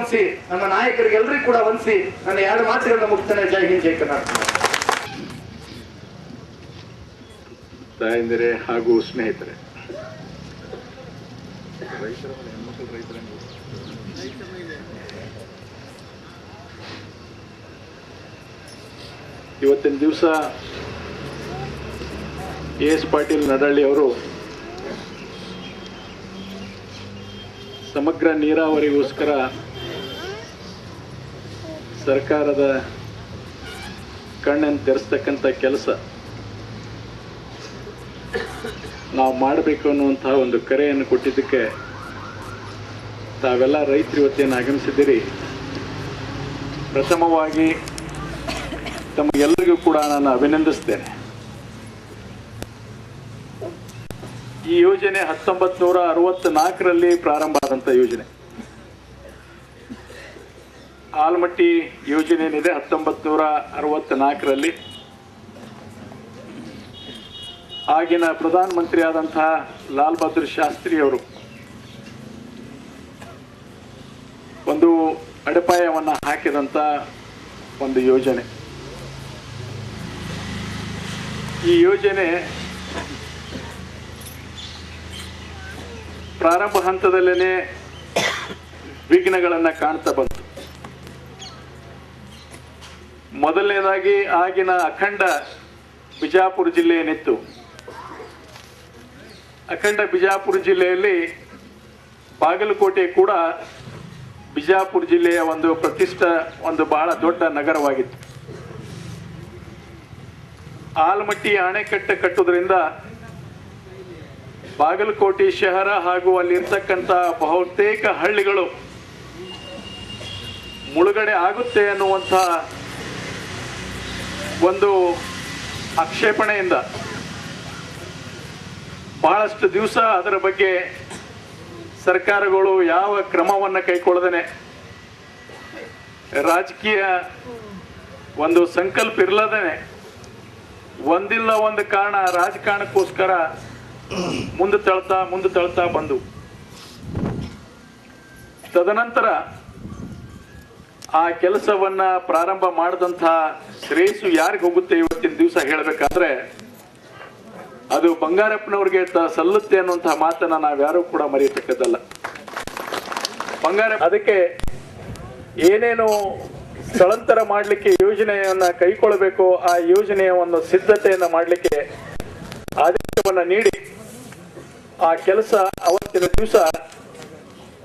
ವಂದಿಸಿ, ನಮ್ಮ ನಾಯಕರಿಗೆ ಎಲ್ಲರಿಗೂ ಕೂಡ ವಂದಿಸಿ ನನ್ನ ಎರಡು ಮಾತುಗಳನ್ನ ಮುಗಿಸ್ತೇನೆ. ಜೈ ಹಿಂದ್, ಜೈ ಕರ್ನಾಟಕ. ತಾಯಂದಿರೆ ಹಾಗೂ ಸ್ನೇಹಿತರೆ, ಇವತ್ತಿನ ದಿವಸ ಎಸ್ ಪಾಟೀಲ್ ನಡಹಳ್ಳಿ ಅವರು ಸಮಗ್ರ ನೀರಾವರಿಗೋಸ್ಕರ ಸರ್ಕಾರದ ಕಣ್ಣನ್ನು ತೆರೆಸ್ತಕ್ಕಂಥ ಕೆಲಸ ನಾವು ಮಾಡಬೇಕು ಅನ್ನುವಂತಹ ಒಂದು ಕರೆಯನ್ನು ಕೊಟ್ಟಿದ್ದಕ್ಕೆ ತಾವೆಲ್ಲ ರೈತರು ಇವತ್ತೇನು ಆಗಮಿಸಿದ್ದೀರಿ, ಪ್ರಥಮವಾಗಿ ತಮಗೆಲ್ಲರಿಗೂ ಕೂಡ ನಾನು ಅಭಿನಂದಿಸ್ತೇನೆ. ಈ ಯೋಜನೆ 1964ರಲ್ಲಿ ಪ್ರಾರಂಭ ಆದಂಥ ಯೋಜನೆ. ಆಲಮಟ್ಟಿ ಯೋಜನೆ ಏನಿದೆ 1964ರಲ್ಲಿ ಆಗಿನ ಪ್ರಧಾನಮಂತ್ರಿ ಆದಂತಹ ಲಾಲ್ ಬಹದ್ದೂರ್ ಶಾಸ್ತ್ರಿ ಅವರು ಒಂದು ಅಡಿಪಾಯವನ್ನು ಹಾಕಿದಂಥ ಒಂದು ಯೋಜನೆ. ಈ ಯೋಜನೆ ಪ್ರಾರಂಭ ಹಂತದಲ್ಲೇ ವಿಘ್ನಗಳನ್ನು ಕಾಣ್ತಾ ಬಂತು. ಮೊದಲನೇದಾಗಿ ಆಗಿನ ಅಖಂಡ ಬಿಜಾಪುರ ಜಿಲ್ಲೆ ಏನಿತ್ತು, ಅಖಂಡ ಬಿಜಾಪುರ ಜಿಲ್ಲೆಯಲ್ಲಿ ಬಾಗಲಕೋಟೆ ಕೂಡ ಬಿಜಾಪುರ ಜಿಲ್ಲೆಯ ಒಂದು ಒಂದು ಬಹಳ ದೊಡ್ಡ ನಗರವಾಗಿತ್ತು. ಆಲಮಟ್ಟಿ ಅಣೆಕಟ್ಟೆ ಕಟ್ಟುವುದರಿಂದ ಬಾಗಲಕೋಟೆ ಶಹರ ಹಾಗೂ ಅಲ್ಲಿರ್ತಕ್ಕಂಥ ಬಹುತೇಕ ಹಳ್ಳಿಗಳು ಮುಳುಗಡೆ ಆಗುತ್ತೆ ಅನ್ನುವಂಥ ಒಂದು ಆಕ್ಷೇಪಣೆಯಿಂದ ಬಹಳಷ್ಟು ದಿವಸ ಅದರ ಬಗ್ಗೆ ಸರ್ಕಾರಗಳು ಯಾವ ಕ್ರಮವನ್ನು ಕೈಗೊಳ್ಳದೇನೆ, ರಾಜಕೀಯ ಒಂದು ಸಂಕಲ್ಪ ಇರಲದೇನೆ ಒಂದಿಲ್ಲ ಒಂದು ಕಾರಣ ರಾಜಕಾರಣಕ್ಕೋಸ್ಕರ ಮುಂದೆ ತಳ್ತಾ ಬಂದು, ತದನಂತರ ಆ ಕೆಲಸವನ್ನ ಪ್ರಾರಂಭ ಮಾಡಿದಂತಹ ಶ್ರೇಯಸ್ಸು ಯಾರಿಗೆ ಹೋಗುತ್ತೆ ಇವತ್ತಿನ ದಿವಸ ಹೇಳಬೇಕಾದ್ರೆ ಅದು ಬಂಗಾರಪ್ಪನವ್ರಿಗೆ ಸಲ್ಲುತ್ತೆ ಅನ್ನುವಂತಹ ಮಾತನ್ನ ನಾವ್ಯಾರೂ ಕೂಡ ಮರೆಯತಕ್ಕದ್ದಲ್ಲ. ಅದಕ್ಕೆ ಏನೇನು ಸ್ಥಳಾಂತರ ಮಾಡಲಿಕ್ಕೆ ಯೋಜನೆಯನ್ನ ಕೈಗೊಳ್ಳಬೇಕು, ಆ ಯೋಜನೆಯ ಒಂದು ಸಿದ್ಧತೆಯನ್ನ ಮಾಡಲಿಕ್ಕೆ ಆದೇಶವನ್ನ ನೀಡಿ ಆ ಕೆಲಸ ಅವತ್ತಿನ ದಿವಸ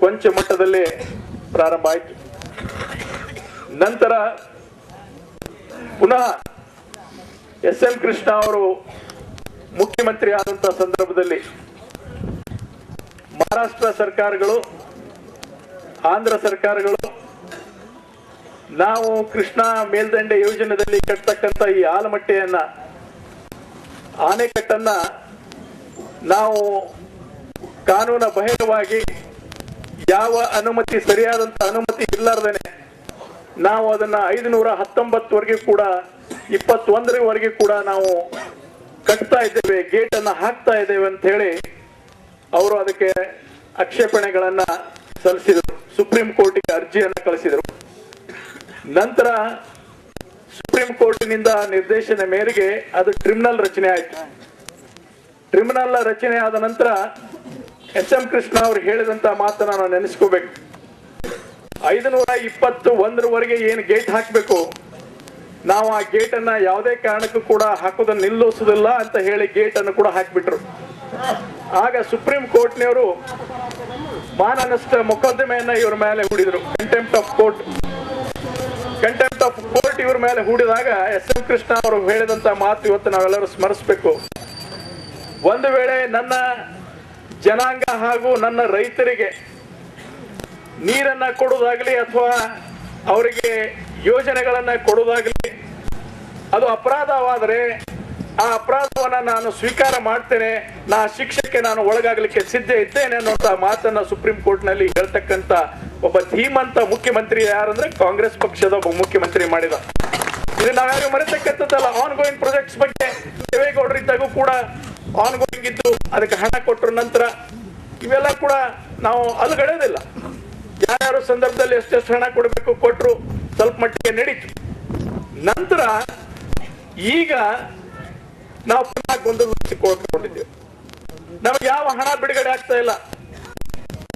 ಕೊಂಚ ಮಟ್ಟದಲ್ಲೇ ಪ್ರಾರಂಭ ಆಯಿತು. ನಂತರ ಪುನಃ ಎಸ್.ಎಂ. ಕೃಷ್ಣ ಅವರು ಮುಖ್ಯಮಂತ್ರಿ ಆದಂತಹ ಸಂದರ್ಭದಲ್ಲಿ ಮಹಾರಾಷ್ಟ್ರ ಸರ್ಕಾರಗಳು, ಆಂಧ್ರ ಸರ್ಕಾರಗಳು ನಾವು ಕೃಷ್ಣ ಮೇಲ್ದಂಡೆ ಯೋಜನೆಯಲ್ಲಿ ಕಟ್ಟತಕ್ಕಂಥ ಈ ಆಲಮಟ್ಟೆಯನ್ನ ಆಣೆಕಟ್ಟನ್ನ ನಾವು ಕಾನೂನ ಬಾಹಿರವಾಗಿ ಯಾವ ಅನುಮತಿ ಸರಿಯಾದಂತ ಅನುಮತಿ ಇಲ್ಲಾರ್ದೇನೆ ನಾವು ಅದನ್ನ 519ವರೆಗೆ ಕೂಡ 21ರವರೆಗೆ ಕೂಡ ನಾವು ಕಟ್ತಾ ಇದ್ದೇವೆ, ಗೇಟ್ ಅನ್ನ ಹಾಕ್ತಾ ಇದ್ದೇವೆ ಅಂತ ಹೇಳಿ ಅವರು ಅದಕ್ಕೆ ಆಕ್ಷೇಪಣೆಗಳನ್ನ ಸಲ್ಲಿಸಿದರು. ಸುಪ್ರೀಂ ಕೋರ್ಟಿಗೆ ಅರ್ಜಿಯನ್ನ ಕಳಿಸಿದರು. ನಂತರ ಸುಪ್ರೀಂ ಕೋರ್ಟಿನಿಂದ ನಿರ್ದೇಶನ ಮೇರೆಗೆ ಅದು ಟ್ರಿಬ್ಯುನಲ್ ರಚನೆ ಆಯಿತು. ಟ್ರಿಬ್ಯುನಲ್ ರಚನೆ ಆದ ನಂತರ ಎಸ್.ಎಂ. ಕೃಷ್ಣ ಅವರು ಹೇಳಿದಂತ ಮಾತನ್ನ ನಾವು ನೆನೆಸ್ಕೋಬೇಕು. 521ರವರೆಗೆ ಏನು ಗೇಟ್ ಹಾಕಬೇಕು, ನಾವು ಆ ಗೇಟ್ ಅನ್ನ ಯಾವುದೇ ಕಾರಣಕ್ಕೂ ಕೂಡ ಹಾಕೋದನ್ನ ನಿಲ್ಲಿಸೋದಿಲ್ಲ ಅಂತ ಹೇಳಿ ಗೇಟ್ ಅನ್ನು ಕೂಡ ಹಾಕಿಬಿಟ್ರು. ಆಗ ಸುಪ್ರೀಂ ಕೋರ್ಟ್ನವರು ಮಾನನಷ್ಟ ಮೊಕದ್ದಮೆಯನ್ನ ಇವ್ರ ಮೇಲೆ ಹೂಡಿದ್ರು. ಕಂಟೆಂಪ್ಟ್ ಆಫ್ ಕೋರ್ಟ್ ಇವ್ರ ಮೇಲೆ ಹೂಡಿದಾಗ ಎಸ್.ಎಂ. ಕೃಷ್ಣ ಅವರು ಹೇಳಿದಂತ ಮಾತು ಇವತ್ತು ನಾವೆಲ್ಲರೂ ಸ್ಮರಿಸಬೇಕು. ಒಂದು ವೇಳೆ ನನ್ನ ಜನಾಂಗ ಹಾಗೂ ನನ್ನ ರೈತರಿಗೆ ನೀರನ್ನ ಕೊಡುವುದಾಗ್ಲಿ ಅಥವಾ ಅವರಿಗೆ ಯೋಜನೆಗಳನ್ನ ಕೊಡುವುದಾಗ್ಲಿ ಅದು ಅಪರಾಧವಾದರೆ ಆ ಅಪರಾಧವನ್ನ ನಾನು ಸ್ವೀಕಾರ ಮಾಡ್ತೇನೆ, ನಾ ಶಿಕ್ಷೆಗೆ ನಾನು ಒಳಗಾಗಲಿಕ್ಕೆ ಸಿದ್ಧ ಇದ್ದೇನೆ ಅನ್ನುವಂತ ಮಾತನ್ನ ಸುಪ್ರೀಂ ಕೋರ್ಟ್ ನಲ್ಲಿ ಹೇಳ್ತಕ್ಕಂತ ಒಬ್ಬ ಧೀಮಂತ ಮುಖ್ಯಮಂತ್ರಿ ಯಾರಂದ್ರೆ ಕಾಂಗ್ರೆಸ್ ಪಕ್ಷದ ಒಬ್ಬ ಮುಖ್ಯಮಂತ್ರಿ ಮಾಡಿದ. ಇದು ನಾವ್ಯಾರು ಮರೆತಕ್ಕಂಥದ್ದಲ್ಲ. ಆನ್ ಗೋಯಿಂಗ್ ಪ್ರಾಜೆಕ್ಟ್ಸ್ ಬಗ್ಗೆ ದೇವೇಗೌಡರಿದ್ದಾಗೂ ಕೂಡ ಆನ್ ಗೋಯಿಂಗ್ ಇದ್ದು ಅದಕ್ಕೆ ಹಣ ಕೊಟ್ಟರ ನಂತರ ಇವೆಲ್ಲ ಕೂಡ ನಾವು ಅಲುಗಡೆಯೋದಿಲ್ಲ. ಯಾರ್ಯಾರು ಸಂದರ್ಭದಲ್ಲಿ ಎಷ್ಟೆಷ್ಟು ಹಣ ಕೊಡಬೇಕು ಕೊಟ್ರು, ಸ್ವಲ್ಪ ಮಟ್ಟಿಗೆ ನಡೀತು. ನಂತರ ಈಗ ನಾವು ಪುನಃ ಗೊಂದಲಕೊಂಡಿದ್ದೇವೆ. ನಮಗೆ ಯಾವ ಹಣ ಬಿಡುಗಡೆ ಆಗ್ತಾ ಇಲ್ಲ.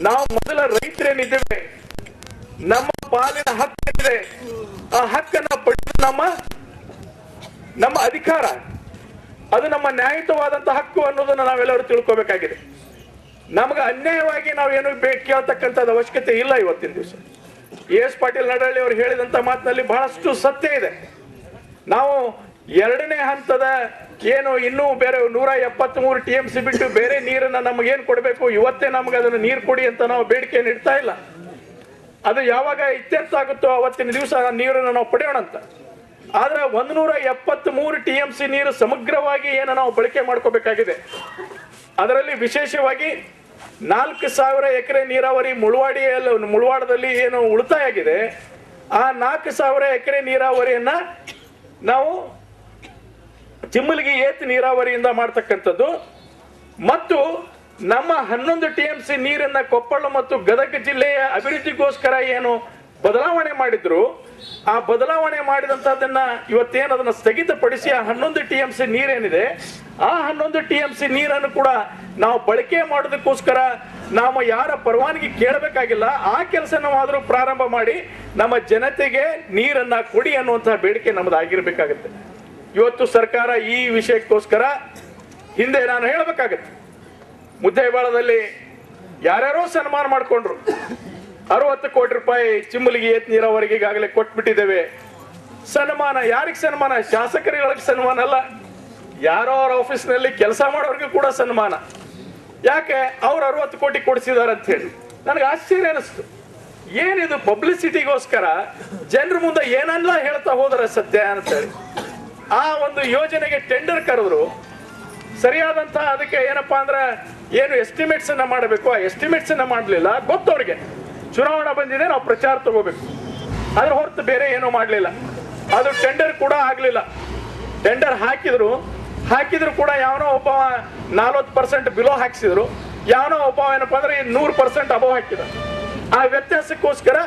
ನಾವು ಮೊದಲ ರೈತರೇನಿದ್ದೇವೆ, ನಮ್ಮ ಪಾಲಿನ ಹಕ್ಕಿದೆ, ಆ ಹಕ್ಕನ್ನ ಪಡೆದು ನಮ್ಮ ಅಧಿಕಾರ, ಅದು ನಮ್ಮ ನ್ಯಾಯಯುತವಾದಂತಹ ಹಕ್ಕು ಅನ್ನೋದನ್ನ ನಾವೆಲ್ಲರೂ ತಿಳ್ಕೋಬೇಕಾಗಿದೆ. ನಮಗೆ ಅನ್ಯಾಯವಾಗಿ ನಾವೇನು ಕೇಳ್ತಕ್ಕಂಥದ್ದು ಅವಶ್ಯಕತೆ ಇಲ್ಲ. ಇವತ್ತಿನ ದಿವಸ ಎಸ್ ಪಾಟೀಲ್ ನಡಹಳ್ಳಿ ಅವರು ಹೇಳಿದಂತ ಮಾತಿನಲ್ಲಿ ಬಹಳಷ್ಟು ಸತ್ಯ ಇದೆ. ನಾವು ಎರಡನೇ ಹಂತದ ಏನು ಇನ್ನೂ ಬೇರೆ 173 TMC ಬಿಟ್ಟು ಬೇರೆ ನೀರನ್ನ ನಮಗೇನು ಕೊಡಬೇಕು, ಇವತ್ತೇ ನಮ್ಗೆ ಅದನ್ನು ನೀರು ಕೊಡಿ ಅಂತ ನಾವು ಬೇಡಿಕೆಯನ್ನು ಇಡ್ತಾ ಇಲ್ಲ. ಅದು ಯಾವಾಗ ಇತ್ಯರ್ಥ ಆಗುತ್ತೋ ಅವತ್ತಿನ ದಿವಸ ನೀರನ್ನು ನಾವು ಪಡೆಯೋಣ ಅಂತ. ಆದ್ರೆ 173 TMC ನೀರು ಸಮಗ್ರವಾಗಿ ಏನು ನಾವು ಬಳಕೆ ಮಾಡ್ಕೋಬೇಕಾಗಿದೆ. ಅದರಲ್ಲಿ ವಿಶೇಷವಾಗಿ 4000 ಎಕರೆ ನೀರಾವರಿ ಮುಳವಾಡದಲ್ಲಿ ಏನು ಉಳಿತಾಯ ಆಗಿದೆ, ಆ 4000 ಎಕರೆ ನೀರಾವರಿಯನ್ನ ನಾವು ಚಿಮ್ಮಲಗಿ ಏತ್ ನೀರಾವರಿಯಿಂದ ಮಾಡ್ತಕ್ಕಂಥದ್ದು. ಮತ್ತು ನಮ್ಮ 11 TMC ನೀರನ್ನ ಕೊಪ್ಪಳ ಮತ್ತು ಗದಗ ಜಿಲ್ಲೆಯ ಅಭಿವೃದ್ಧಿಗೋಸ್ಕರ ಏನು ಬದಲಾವಣೆ ಮಾಡಿದ್ರು, ಆ ಬದಲಾವಣೆ ಮಾಡಿದಂತದನ್ನ ಇವತ್ತೇನು ಅದನ್ನ ಸ್ಥಗಿತಪಡಿಸಿ ಆ 11 TMC ನೀರೇನಿದೆ, ಆ 11 TMC ನೀರನ್ನು ಕೂಡ ನಾವು ಬಳಕೆ ಮಾಡೋದಕ್ಕೋಸ್ಕರ ನಾವು ಯಾರ ಪರವಾನಗಿ ಕೇಳಬೇಕಾಗಿಲ್ಲ. ಆ ಕೆಲಸ ನಾವಾದ್ರೂ ಪ್ರಾರಂಭ ಮಾಡಿ ನಮ್ಮ ಜನತೆಗೆ ನೀರನ್ನ ಕೊಡಿ ಅನ್ನುವಂತಹ ಬೇಡಿಕೆ ನಮ್ಮದಾಗಿರ್ಬೇಕಾಗತ್ತೆ. ಇವತ್ತು ಸರ್ಕಾರ ಈ ವಿಷಯಕ್ಕೋಸ್ಕರ ಹಿಂದೆ ನಾನು ಹೇಳಬೇಕಾಗತ್ತೆ. ಮುದ್ದೇಬಾಳದಲ್ಲಿ ಯಾರ್ಯಾರೋ ಸನ್ಮಾನ ಮಾಡಿಕೊಂಡ್ರು. 60 ಕೋಟಿ ರೂಪಾಯಿ ಚಿಮ್ಮಲಗಿ ಏತ್ ನೀರಾವರಿಗೆ ಈಗಾಗಲೇ ಕೊಟ್ಬಿಟ್ಟಿದ್ದೇವೆ. ಸನ್ಮಾನ ಯಾರಿಗೆ ಸನ್ಮಾನ? ಶಾಸಕರುಗಳಿಗೆ ಸನ್ಮಾನ ಅಲ್ಲ, ಯಾರೋ ಅವ್ರ ಆಫೀಸ್ನಲ್ಲಿ ಕೆಲಸ ಮಾಡೋರಿಗೆ ಕೂಡ ಸನ್ಮಾನ. ಯಾಕೆ? ಅವ್ರು 60 ಕೋಟಿ ಕೊಡಿಸಿದಾರೆ ಅಂತ ಹೇಳಿ ನನಗೆ ಆಶ್ಚರ್ಯ ಅನಿಸ್ತು. ಏನಿದು ಪಬ್ಲಿಸಿಟಿಗೋಸ್ಕರ ಜನರ ಮುಂದೆ ಏನೆಲ್ಲ ಹೇಳ್ತಾ ಹೋದ್ರೆ ಸತ್ಯ ಅಂತ ಹೇಳಿ ಆ ಒಂದು ಯೋಜನೆಗೆ ಟೆಂಡರ್ ಕರೆದ್ರು. ಸರಿಯಾದಂತ ಅದಕ್ಕೆ ಏನಪ್ಪಾ ಅಂದ್ರೆ ಏನು ಎಸ್ಟಿಮೇಟ್ಸ್ ಅನ್ನ ಮಾಡಬೇಕು, ಆ ಎಸ್ಟಿಮೇಟ್ಸ್ ಅನ್ನ ಮಾಡಲಿಲ್ಲ. ಗೊತ್ತವ್ರಿಗೆ ಚುನಾವಣಾ ಬಂದಿದೆ, ನಾವು ಪ್ರಚಾರ ತಗೋಬೇಕು, ಅದ್ರ ಹೊರತು ಬೇರೆ ಏನೂ ಮಾಡಲಿಲ್ಲ. ಅದು ಟೆಂಡರ್ ಕೂಡ ಆಗ್ಲಿಲ್ಲ. ಟೆಂಡರ್ ಹಾಕಿದ್ರು ಕೂಡ ಯಾವನೋ ಒಬ್ಬ 40% ಬಿಲೋ ಹಾಕ್ಸಿದ್ರು, ಯಾವನೋ ಒಬ್ಬ ಏನಪ್ಪಾ ಅಂದ್ರೆ 100% ಅಬೋವ್ ಹಾಕಿದ. ಆ ವ್ಯತ್ಯಾಸಕ್ಕೋಸ್ಕರ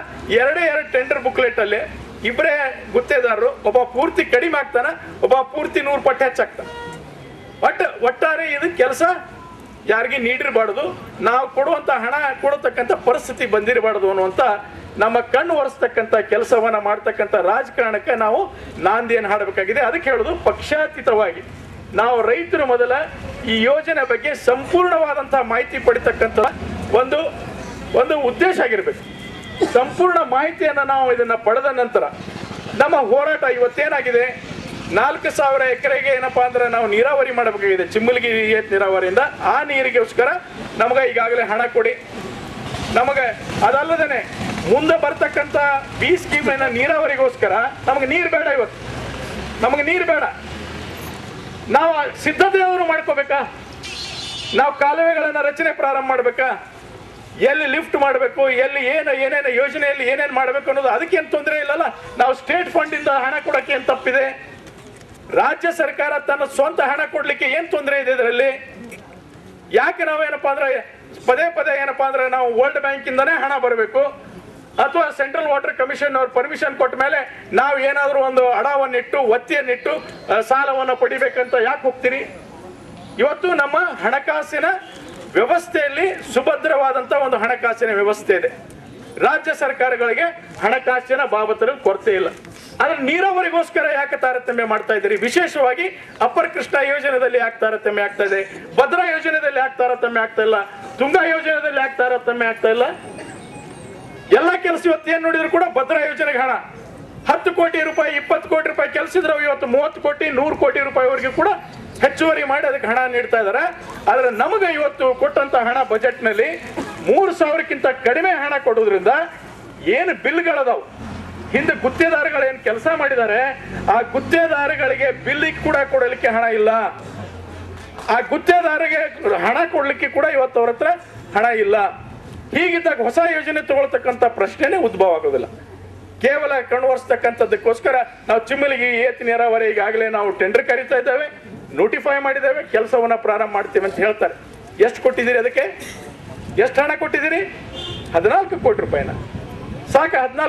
ಎರಡೇ ಟೆಂಡರ್ ಬುಕ್ಲೆಟ್ ಅಲ್ಲಿ ಇಬ್ಬರೇ ಗುತ್ತೇದಾರರು, ಒಬ್ಬ ಪೂರ್ತಿ ಕಡಿಮೆ ಆಗ್ತಾನ, ಒಬ್ಬ ಪೂರ್ತಿ 100 ಪಟ್ಟು ಹೆಚ್ಚಾಗ್ತಾನ. ಒಟ್ಟಾರೆ ಇದು ಕೆಲಸ ಯಾರಿಗೆ ನೀಡಿರಬಾರ್ದು, ನಾವು ಕೊಡುವಂತ ಹಣ ಕೊಡತಕ್ಕಂಥ ಪರಿಸ್ಥಿತಿ ಬಂದಿರಬಾರ್ದು ಅನ್ನುವಂತ ನಮ್ಮ ಕಣ್ಣು ಒರೆಸ್ತಕ್ಕಂಥ ಕೆಲಸವನ್ನ ಮಾಡ್ತಕ್ಕಂಥ ರಾಜಕಾರಣಕ್ಕೆ ನಾವು ನಾಂದಿಯನ್ನು ಹಾಡಬೇಕಾಗಿದೆ. ಅದಕ್ಕೆ ಹೇಳುದು ಪಕ್ಷಾತೀತವಾಗಿ ನಾವು ರೈತರು ಮೊದಲ ಈ ಯೋಜನೆ ಬಗ್ಗೆ ಸಂಪೂರ್ಣವಾದಂತಹ ಮಾಹಿತಿ ಪಡಿತಕ್ಕಂಥ ಒಂದು ಉದ್ದೇಶ ಆಗಿರ್ಬೇಕು. ಸಂಪೂರ್ಣ ಮಾಹಿತಿಯನ್ನ ನಾವು ಇದನ್ನ ಪಡೆದ ನಂತರ ನಮ್ಮ ಹೋರಾಟ ಇವತ್ತೇನಾಗಿದೆ, 4000 ಎಕರೆಗೆ ಏನಪ್ಪಾ ಅಂದ್ರೆ ನಾವು ನೀರಾವರಿ ಮಾಡಬೇಕಾಗಿದೆ ಚಿಮ್ಮಲಗಿ ಏತ್ ನೀರಾವರಿಯಿಂದ. ಆ ನೀರಿಗೋಸ್ಕರ ನಮಗೆ ಈಗಾಗಲೇ ಹಣ ಕೊಡಿ. ನಮಗೆ ಅದಲ್ಲದೇನೆ ಮುಂದೆ ಬರ್ತಕ್ಕಂಥ ಬಿ ಸ್ಕೀಮಿನ ನೀರಾವರಿಗೋಸ್ಕರ ನಮಗೆ ನೀರು ಬೇಡ. ಇವತ್ತು ನಮಗೆ ನೀರು ಬೇಡ. ನಾವು ಸಿದ್ಧತೆಯನ್ನು ಮಾಡ್ಕೋಬೇಕಾ? ನಾವು ಕಾಲುವೆಗಳನ್ನ ರಚನೆ ಪ್ರಾರಂಭ ಮಾಡ್ಬೇಕಾ? ಎಲ್ಲಿ ಲಿಫ್ಟ್ ಮಾಡಬೇಕು, ಎಲ್ಲಿ ಏನೇನು ಯೋಜನೆಯಲ್ಲಿ ಏನೇನು ಮಾಡಬೇಕು ಅನ್ನೋದು ಅದಕ್ಕೇನು ತೊಂದರೆ ಇಲ್ಲಲ್ಲ. ನಾವು ಸ್ಟೇಟ್ ಫಂಡ್ ಇಂದ ಹಣ ಕೊಡಕ್ಕೆ ಏನು ತಪ್ಪಿದೆ? ರಾಜ್ಯ ಸರ್ಕಾರ ತನ್ನ ಸ್ವಂತ ಹಣ ಕೊಡ್ಲಿಕ್ಕೆ ಏನ್ ತೊಂದರೆ ಇದೆ ಇದರಲ್ಲಿ? ಯಾಕೆ ನಾವೇನಪ್ಪಾ ಅಂದ್ರೆ ಪದೇ ಏನಪ್ಪಾ ಅಂದ್ರೆ ನಾವು ವರ್ಲ್ಡ್ ಬ್ಯಾಂಕ್ ಇಂದಾನೇ ಹಣ ಬರಬೇಕು, ಅಥವಾ ಸೆಂಟ್ರಲ್ ವಾಟರ್ ಕಮಿಷನ್ ಅವ್ರ ಪರ್ಮಿಷನ್ ಕೊಟ್ಟ ಮೇಲೆ ನಾವು ಏನಾದ್ರೂ ಒಂದು ಅಡವನ್ನಿಟ್ಟು ಒತ್ತಿಯನ್ನಿಟ್ಟು ಸಾಲವನ್ನು ಪಡಿಬೇಕಂತ ಯಾಕೆ ಹೋಗ್ತೀರಿ? ಇವತ್ತು ನಮ್ಮ ಹಣಕಾಸಿನ ವ್ಯವಸ್ಥೆಯಲ್ಲಿ ಸುಭದ್ರವಾದಂತ ಒಂದು ಹಣಕಾಸಿನ ವ್ಯವಸ್ಥೆ ಇದೆ. ರಾಜ್ಯ ಸರ್ಕಾರಗಳಿಗೆ ಹಣಕಾಸಿನ ಬಾಬತರಲ್ಲಿ ಕೊರತೆ ಇಲ್ಲ. ಆದ್ರೆ ನೀರಾವರಿಗೋಸ್ಕರ ಯಾಕೆ ತಾರತಮ್ಯ ಮಾಡ್ತಾ ಇದ್ದೀರಿ? ವಿಶೇಷವಾಗಿ ಅಪ್ಪರ್ ಕೃಷ್ಣ ಯೋಜನೆಯಲ್ಲಿ ಯಾಕೆ ತಾರತಮ್ಯ ಆಗ್ತಾ ಇದೆ? ಭದ್ರಾ ಯೋಜನೆಯಲ್ಲಿ ಯಾಕೆ ತಾರತಮ್ಯ ಆಗ್ತಾ ಇಲ್ಲ? ತುಂಗಾ ಯೋಜನೆಯಲ್ಲಿ ಯಾಕೆ ತಾರತಮ್ಯ ಆಗ್ತಾ ಇಲ್ಲ? ಎಲ್ಲ ಕೆಲಸ ಇವತ್ತು ಏನ್ ನೋಡಿದ್ರು ಕೂಡ ಭದ್ರಾ ಯೋಜನೆಗೆ ಹಣ 10 ಕೋಟಿ ರೂಪಾಯಿ 20 ಕೋಟಿ ರೂಪಾಯಿ ಕೆಲಸ ಇದ್ರೆ ಇವತ್ತು 30 ಕೋಟಿ 100 ಕೋಟಿ ರೂಪಾಯಿವರೆಗೂ ಕೂಡ ಹೆಚ್ಚುವರಿ ಮಾಡಿ ಅದಕ್ಕೆ ಹಣ ನೀಡ್ತಾ ಇದ್ದಾರೆ. ಆದ್ರೆ ನಮಗೆ ಇವತ್ತು ಕೊಟ್ಟಂತ ಹಣ ಬಜೆಟ್ ನಲ್ಲಿ 3000ಕ್ಕಿಂತ ಕಡಿಮೆ ಹಣ ಕೊಡೋದ್ರಿಂದ ಏನು ಬಿಲ್ಗಳದಾವ್, ಹಿಂದೆ ಗುತ್ತೇದಾರಗಳು ಏನ್ ಕೆಲಸ ಮಾಡಿದ್ದಾರೆ, ಆ ಗುತ್ತೇದಾರಗಳಿಗೆ ಬಿಲ್ ಕೂಡ ಕೊಡಲಿಕ್ಕೆ ಹಣ ಇಲ್ಲ. ಆ ಗುತ್ತೇದಾರಿಗೆ ಹಣ ಕೊಡ್ಲಿಕ್ಕೆ ಕೂಡ ಇವತ್ತು ಅವ್ರ ಹತ್ರ ಹಣ ಇಲ್ಲ. ಹೀಗಿದ್ದಾಗ ಹೊಸ ಯೋಜನೆ ತಗೊಳ್ತಕ್ಕಂಥ ಪ್ರಶ್ನೆನೇ ಉದ್ಭವ ಆಗೋದಿಲ್ಲ. ಕೇವಲ ಕಣ್ವರ್ಸ್ತಕ್ಕಂಥದ್ದಕ್ಕೋಸ್ಕರ ನಾವು ಚಿಮ್ಮಲಗಿ ಏತ್ ನೀರಾವರಿ ಈಗಾಗಲೇ ನಾವು ಟೆಂಡರ್ ಕರೀತಾ ಇದ್ದೇವೆ, ನೋಟಿಫೈ ಮಾಡಿದ್ದೇವೆ, ಕೆಲಸವನ್ನ ಪ್ರಾರಂಭ ಮಾಡ್ತೇವೆ ಅಂತ ಹೇಳ್ತಾರೆ. ಎಷ್ಟು ಕೊಟ್ಟಿದ್ದೀರಿ? ಅದಕ್ಕೆ ಎಷ್ಟು ಹಣ ಕೊಟ್ಟಿದ್ದೀರಿ? 14 ಕೋಟಿ ರೂಪಾಯಿನ. ಸಾಕ 14